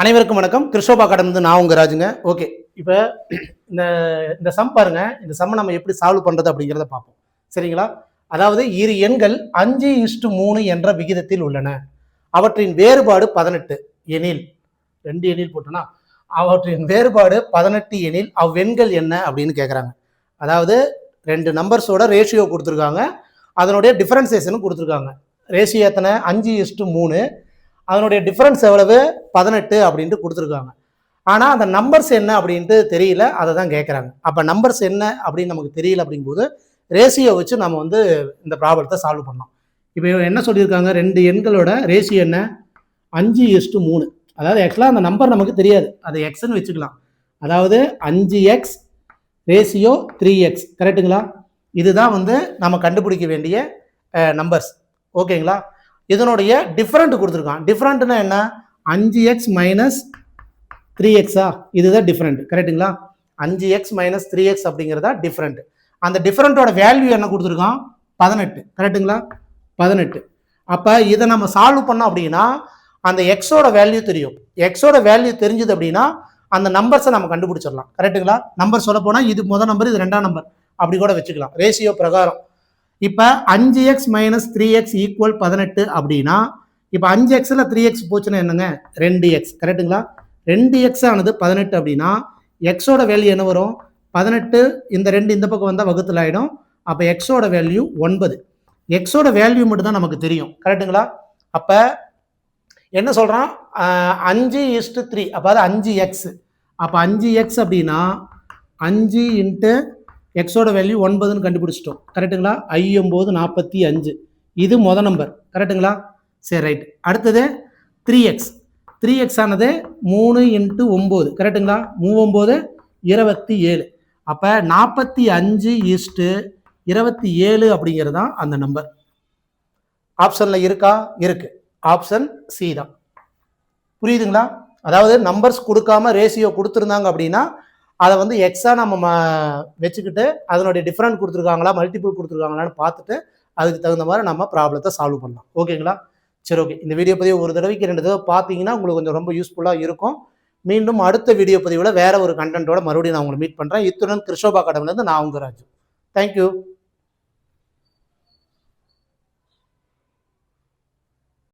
அனைவருக்கும் வணக்கம். Christopher academy நான் உங்க ராஜுங்க. ஓகே, இப்போ இந்த இந்த சம் பாருங்க. இந்த சம்மை நம்ம எப்படி சால்வ் பண்றது அப்படிங்கிறத பார்ப்போம். சரிங்களா? அதாவது இரு எண்கள் 5:3 என்ற விகிதத்தில் உள்ளன. அவற்றின் வேறுபாடு 18 எனில், 2 எண்ணில் போட்டோம்னா அவற்றின் வேறுபாடு 18 எனில் அவ்வெண்கள் என்ன அப்படின்னு கேட்குறாங்க. அதாவது 2 நம்பர்ஸோட ரேஷியோ கொடுத்துருக்காங்க, அதனுடைய டிஃபரன்சியேஷனும் கொடுத்துருக்காங்க. ரேஷியோ எத்தனை? 5:3. அதனுடைய டிஃபரன்ஸ் எவ்வளவு? 18 அப்படின்ட்டு கொடுத்துருக்காங்க. ஆனால் அந்த நம்பர்ஸ் என்ன அப்படின்ட்டு தெரியல, அதை தான் கேட்குறாங்க. அப்போ நம்பர்ஸ் என்ன அப்படின்னு நமக்கு தெரியல அப்படிங்கும்போது ரேஷியோ வச்சு நம்ம இந்த ப்ராப்ளத்தை சால்வ் பண்ணோம். இப்போ என்ன சொல்லியிருக்காங்க? 2 எண்களோட ரேஷியோ என்ன? 5:3. அதாவது ஆக்சுவலாக அந்த நம்பர் நமக்கு தெரியாது, அதை எக்ஸ்ன்னு வச்சுக்கலாம். அதாவது 5x ரேஷியோ 3x. கரெக்டுங்களா? இதுதான் நம்ம கண்டுபிடிக்க வேண்டிய நம்பர்ஸ். ஓகேங்களா? இதனுடைய டிஃபரண்ட் கொடுத்துருக்கான். டிஃபரண்ட்னா என்ன? 5x minus 3xா? இதுதான் டிஃபரண்ட். கரெக்டுங்களா? 5x மைனஸ் 3x அப்படிங்கிறதா டிஃபரண்ட். அந்த டிஃபரண்டோட வேல்யூ என்ன கொடுத்துருக்கான்? 18. கரெக்டுங்களா? 18. அப்போ இதை நம்ம சால்வ் பண்ணோம் அப்படின்னா அந்த எக்ஸோட வேல்யூ தெரியும். எக்ஸோட வேல்யூ தெரிஞ்சது அப்படின்னா அந்த நம்பர்ஸை நம்ம கண்டுபிடிச்சிடலாம். கரெக்டுங்களா? நம்பர் சொல்ல போனால் இது முதல் நம்பர், இது 2ஆம் நம்பர், அப்படி கூட வச்சுக்கலாம் ரேஷியோ பிரகாரம். இப்போ 5x மைனஸ் 3x ஈக்குவல் 18 அப்படின்னா இப்போ 5xல 3x போச்சுன்னா என்னங்க? 2x. கரெக்டுங்களா? 2x ஆனது 18 அப்படின்னா எக்ஸோட வேல்யூ என்ன வரும்? 18. இந்த 2 இந்த பக்கம் வந்தால் வகுத்தில் ஆகிடும். அப்போ எக்ஸோட வேல்யூ 9. எக்ஸோட வேல்யூ மட்டும் தான் நமக்கு தெரியும். கரெக்டுங்களா? அப்போ என்ன சொல்கிறான்? 5:3. அப்போ அது 5x. அப்போ 5x அப்படின்னா 5 இன்ட்டு எக்ஸோட வேல்யூ 9ன்னு கண்டுபிடிச்சிட்டோம். கரெக்டுங்களா? 9 45. இது முதல் நம்பர். கரெக்டுங்களா? சரி, ரைட். அடுத்தது 3x. 3x ஆனது 3 இன்ட்டு 9. கரெக்டுங்களா? 3 27. அப்போ 45:27 அப்படிங்கிறது தான் அந்த நம்பர். ஆப்ஷனில் இருக்கா? இருக்கு. ஆப்ஷன் சி தான். புரியுதுங்களா? அதாவது நம்பர்ஸ் கொடுக்காம ரேஷியோ கொடுத்துருந்தாங்க அப்படின்னா அதை எக்ஸா நம்ம வச்சுக்கிட்டு அதனுடைய டிஃபரண்ட் கொடுத்துருக்காங்களா, மல்டிபிள் கொடுத்துருக்காங்களான்னு பார்த்துட்டு அதுக்கு தகுந்த மாதிரி நம்ம ப்ராப்ளத்தை சால்வ் பண்ணலாம். ஓகேங்களா? சரி, ஓகே. இந்த வீடியோ பதிவு ஒரு தடவைக்கு 2 தடவை பார்த்தீங்கன்னா உங்களுக்கு கொஞ்சம் ரொம்ப யூஸ்ஃபுல்லாக இருக்கும். மீண்டும் அடுத்த வீடியோ பதிவில் வேற ஒரு கண்டென்ட்டோட மறுபடியும் நான் உங்களை மீட் பண்ணுறேன். இத்துடன் கிறிஸ்டோபா அகாடமிலேருந்து நான் உங்க ராஜு. தேங்க்யூ.